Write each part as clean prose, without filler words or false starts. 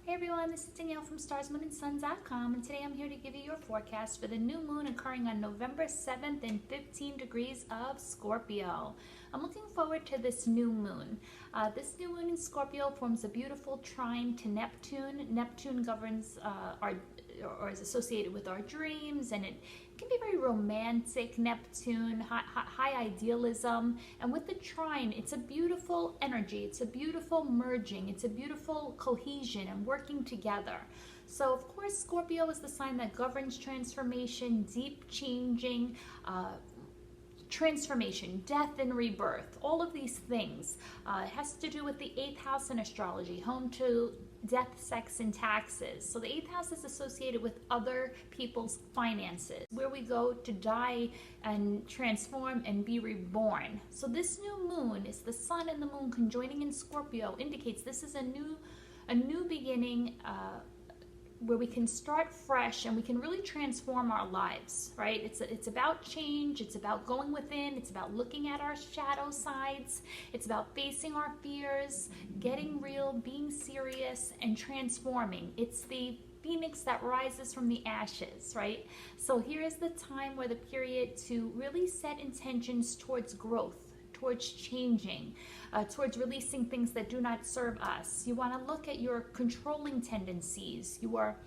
Hey everyone, this is Danielle from starsmoonandsuns.com, and today I'm here to give you your forecast for the new moon occurring on November 7th in 15 degrees of Scorpio. I'm looking forward to this new moon. This new moon in Scorpio forms a beautiful trine to Neptune. Neptune governs or is associated with our dreams, and it can be very romantic. Neptune, high idealism, and with the trine, it's a beautiful energy, it's a beautiful merging, it's a beautiful cohesion and working together. So of course Scorpio is the sign that governs transformation, deep changing, transformation, death and rebirth, all of these things. It has to do with the 8th house in astrology, home to death, sex, and taxes. So the 8th house is associated with other people's finances, where we go to die and transform and be reborn. So this new moon is the sun and the moon conjoining in Scorpio, indicates this is a new beginning, where we can start fresh and we can really transform our lives, right? It's about change, it's about going within, it's about looking at our shadow sides, it's about facing our fears, getting real, being serious, and transforming. It's the phoenix that rises from the ashes, right? So here is the time where the period to really set intentions towards growth, towards changing, towards releasing things that do not serve us. You want to look at your controlling tendencies, your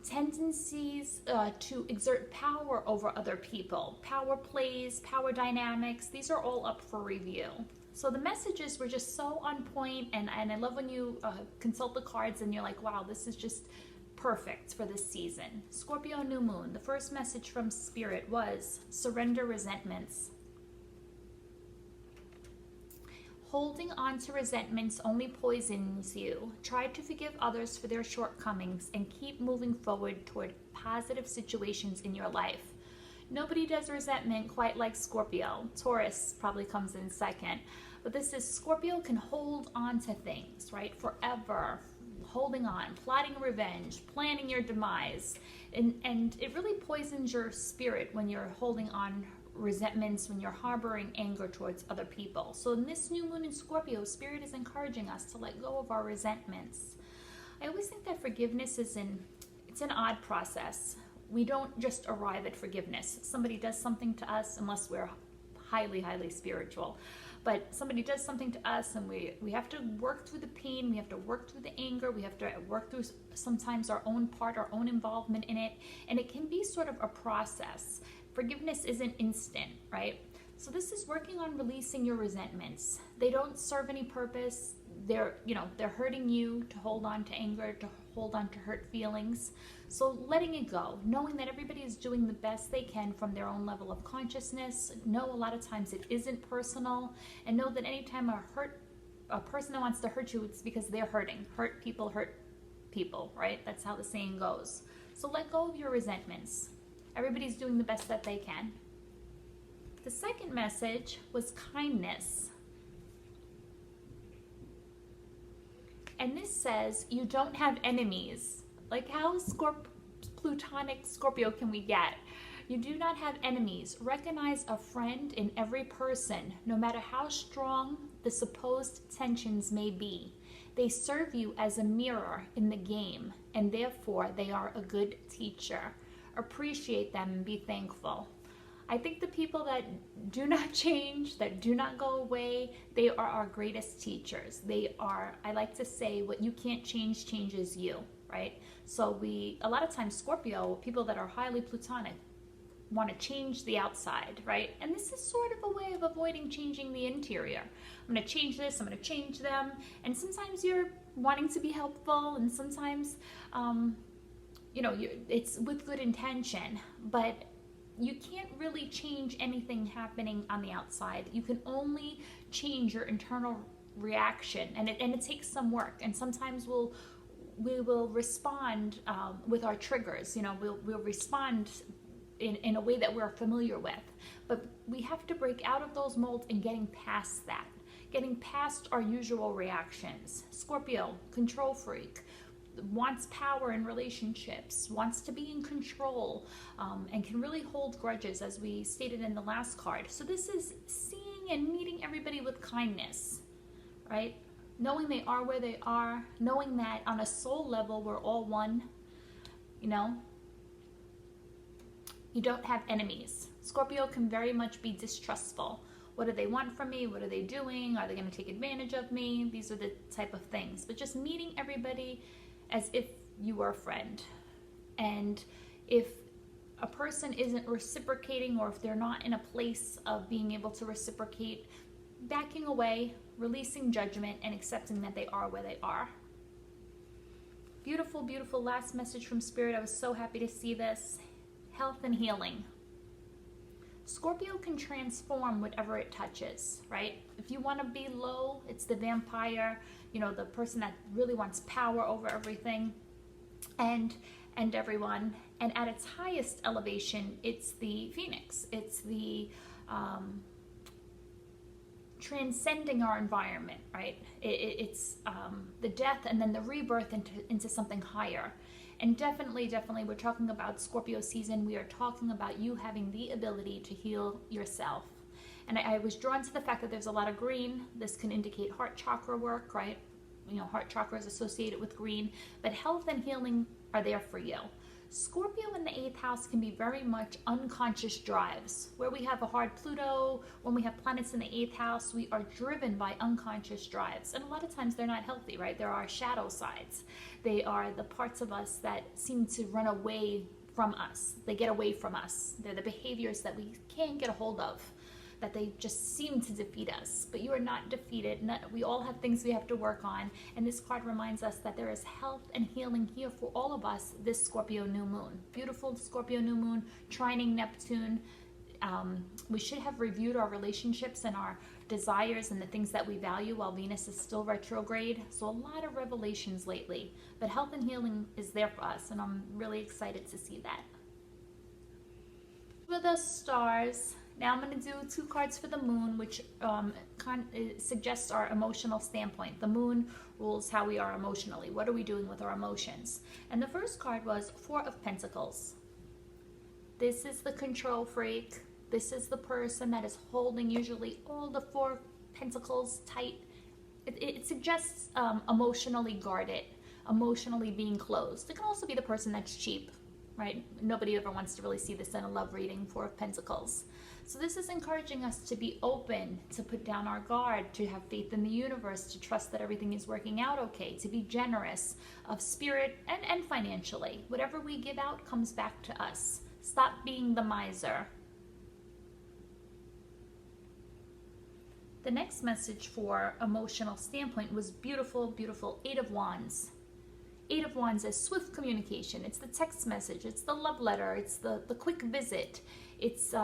tendencies to exert power over other people, power plays, power dynamics. These are all up for review. So the messages were just so on point, and I love when you consult the cards and you're like, wow, this is just perfect for this season. Scorpio new moon, the first message from Spirit was surrender resentments. Holding on to resentments only poisons you. Try to forgive others for their shortcomings and keep moving forward toward positive situations in your life. Nobody does resentment quite like Scorpio. Taurus probably comes in second. But this is Scorpio can hold on to things, right? Forever. Holding on, plotting revenge, planning your demise. And it really poisons your spirit when you're holding on resentments, when you're harboring anger towards other people. So in this new moon in Scorpio, Spirit is encouraging us to let go of our resentments. I always think that forgiveness it's an odd process. We don't just arrive at forgiveness. Somebody does something to us, unless we're highly, highly spiritual. But somebody does something to us and we have to work through the pain, we have to work through the anger, we have to work through sometimes our own part, our own involvement in it. And it can be sort of a process. Forgiveness isn't instant, right? So this is working on releasing your resentments. They don't serve any purpose. They're hurting you to hold on to anger, to hold on to hurt feelings. So letting it go, knowing that everybody is doing the best they can from their own level of consciousness. Know a lot of times it isn't personal, and know that anytime a person that wants to hurt you, it's because they're hurting. Hurt people, right? That's how the saying goes. So let go of your resentments. Everybody's doing the best that they can. The second message was kindness. And this says you don't have enemies. Like how Plutonic Scorpio can we get? You do not have enemies. Recognize a friend in every person, no matter how strong the supposed tensions may be. They serve you as a mirror in the game, and therefore they are a good teacher. Appreciate them and be thankful. I think the people that do not change, that do not go away, they are our greatest teachers. They are, I like to say, what you can't change changes you, right? So a lot of times Scorpio, people that are highly Plutonic, want to change the outside, right? And this is sort of a way of avoiding changing the interior. I'm going to change this, I'm going to change them. And sometimes you're wanting to be helpful, and sometimes, it's with good intention, but you can't really change anything happening on the outside. You can only change your internal reaction, and it takes some work. And sometimes we will respond with our triggers. We'll respond in a way that we're familiar with. But we have to break out of those molds and getting past that, getting past our usual reactions. Scorpio, control freak, wants power in relationships, wants to be in control, and can really hold grudges, as we stated in the last card. So this is seeing and meeting everybody with kindness, right? knowing they are where they are, knowing that on a soul level we're all one, you know. You don't have enemies. Scorpio can very much be distrustful. What do they want from me? What are they doing? Are they going to take advantage of me? These are the type of things. But just meeting everybody as if you were a friend. And if a person isn't reciprocating, or if they're not in a place of being able to reciprocate, backing away, releasing judgment, and accepting that they are where they are. Beautiful, beautiful last message from Spirit. I was so happy to see this. Health and healing. Scorpio can transform whatever it touches, right? If you want to be low, it's the vampire, you know, the person that really wants power over everything and everyone. And at its highest elevation, it's the phoenix. It's the transcending our environment, right? It's the death and then the rebirth into something higher. And definitely, we're talking about Scorpio season. We are talking about you having the ability to heal yourself. And I was drawn to the fact that there's a lot of green. This can indicate heart chakra work, right? You know, heart chakra is associated with green, but health and healing are there for you. Scorpio in the 8th house can be very much unconscious drives. Where we have a hard Pluto, when we have planets in the 8th house, we are driven by unconscious drives. And a lot of times they're not healthy, right? There are shadow sides. They are the parts of us that seem to run away from us. They get away from us. They're the behaviors that we can't get a hold of, that they just seem to defeat us. But you are not defeated. We all have things we have to work on. And this card reminds us that there is health and healing here for all of us this Scorpio new moon. Beautiful Scorpio new moon, trining Neptune. We should have reviewed our relationships and our desires and the things that we value while Venus is still retrograde. So a lot of revelations lately. But health and healing is there for us, and I'm really excited to see that. For the stars, now I'm going to do 2 cards for the moon, which suggests our emotional standpoint. The moon rules how we are emotionally. What are we doing with our emotions? And the first card was 4 of Pentacles. This is the control freak. This is the person that is holding usually all the 4 pentacles tight. It suggests emotionally guarded, emotionally being closed. It can also be the person that's cheap, right? Nobody ever wants to really see this in a love reading, 4 of Pentacles. So this is encouraging us to be open, to put down our guard, to have faith in the universe, to trust that everything is working out okay, to be generous of spirit and financially. Whatever we give out comes back to us. Stop being the miser. The next message for emotional standpoint was beautiful, beautiful 8 of Wands. 8 of Wands is swift communication. It's the text message. It's the love letter. It's the quick visit. It's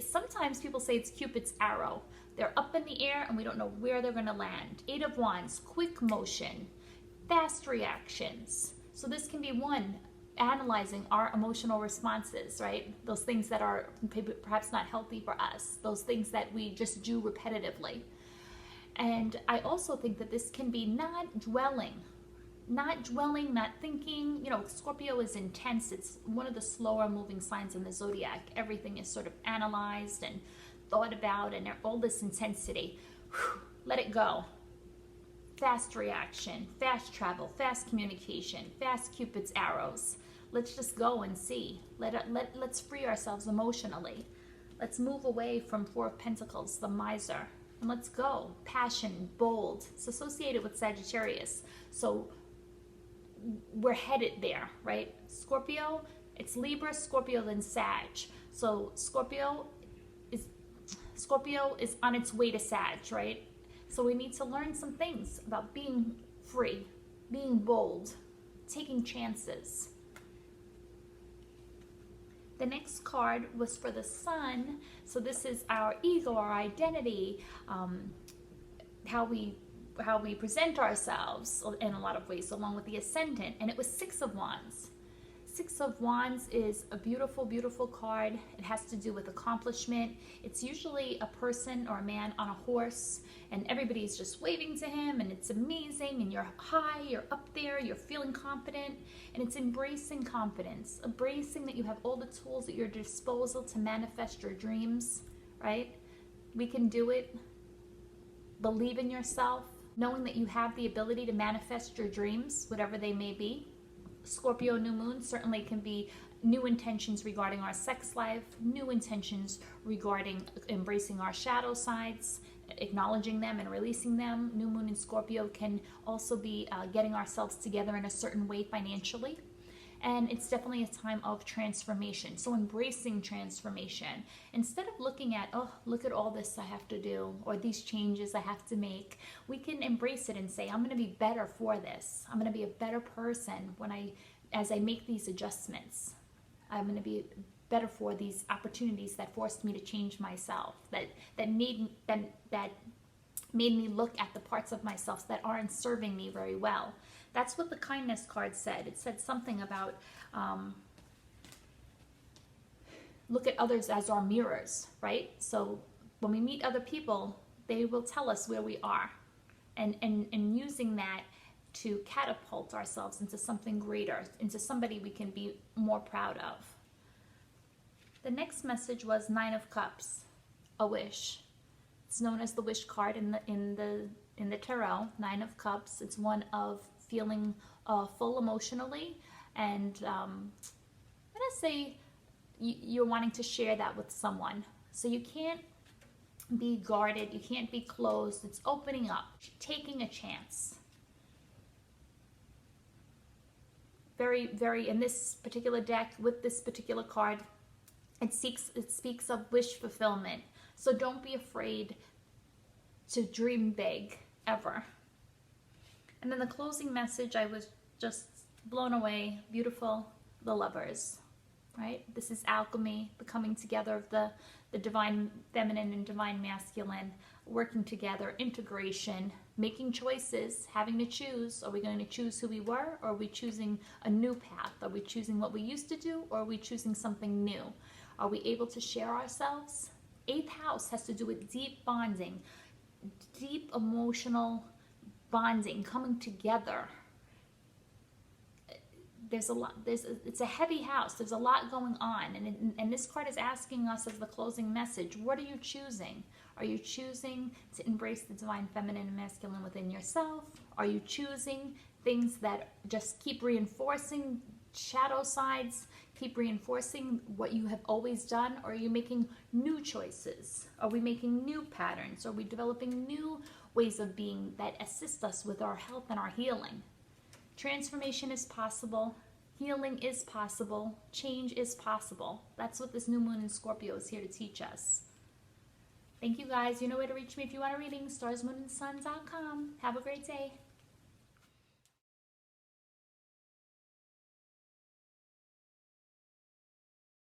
sometimes people say it's Cupid's arrow. They're up in the air and we don't know where they're going to land. 8 of Wands, quick motion, fast reactions. So this can be one, analyzing our emotional responses, right? Those things that are perhaps not healthy for us. Those things that we just do repetitively. And I also think that this can be not dwelling, not thinking. You know, Scorpio is intense. It's one of the slower moving signs in the zodiac. Everything is sort of analyzed and thought about, and all this intensity. Whew, let it go. Fast reaction, fast travel, fast communication, fast Cupid's arrows. Let's just go and see. Let's free ourselves emotionally. Let's move away from 4 of Pentacles, the miser, and let's go. Passion, bold. It's associated with Sagittarius. So we're headed there, right? Scorpio, it's Libra, Scorpio, then Sag. So Scorpio is on its way to Sag, right? So we need to learn some things about being free, being bold, taking chances. The next card was for the Sun. So this is our ego, our identity, how we present ourselves in a lot of ways, along with the Ascendant. And it was 6 of Wands. 6 of Wands is a beautiful, beautiful card. It has to do with accomplishment. It's usually a person or a man on a horse, and everybody's just waving to him, and it's amazing, and you're high, you're up there, you're feeling confident, and it's embracing confidence, embracing that you have all the tools at your disposal to manifest your dreams, right? We can do it. Believe in yourself. knowing that you have the ability to manifest your dreams, whatever they may be. Scorpio new moon certainly can be new intentions regarding our sex life, new intentions regarding embracing our shadow sides, acknowledging them and releasing them. New moon in Scorpio can also be getting ourselves together in a certain way financially. And it's definitely a time of transformation. So embracing transformation. Instead of looking at, oh, look at all this I have to do, or these changes I have to make, we can embrace it and say, I'm going to be better for this. I'm going to be a better person as I make these adjustments. I'm going to be better for these opportunities that forced me to change myself, that made me look at the parts of myself that aren't serving me very well. That's what the kindness card said. It said something about look at others as our mirrors, right? So when we meet other people, they will tell us where we are, and using that to catapult ourselves into something greater, into somebody we can be more proud of. The next message was 9 of Cups, a wish. It's known as the wish card in the tarot. 9 of Cups. It's one of feeling full emotionally, and I'm gonna say you're wanting to share that with someone. So you can't be guarded. You can't be closed. It's opening up, taking a chance. Very, very, in this particular deck, with this particular card, it speaks of wish fulfillment. So don't be afraid to dream big, ever. And then the closing message, I was just blown away. Beautiful, the Lovers, right? This is alchemy, the coming together of the divine feminine and divine masculine, working together, integration, making choices, having to choose. Are we going to choose who we were, or are we choosing a new path? Are we choosing what we used to do, or are we choosing something new? Are we able to share ourselves? 8th house has to do with deep bonding, deep emotional bonding, coming together. There's a lot. It's a heavy house. There's a lot going on, and this card is asking us as the closing message: what are you choosing? Are you choosing to embrace the divine feminine and masculine within yourself? Are you choosing things that just keep reinforcing shadow sides, keep reinforcing what you have always done? Or are you making new choices? Are we making new patterns? Are we developing new ways of being that assist us with our health and our healing? Transformation is possible. Healing is possible. Change is possible. That's what this new moon in Scorpio is here to teach us. Thank you guys. You know where to reach me if you want a reading. starsmoonandsun.com. Have a great day.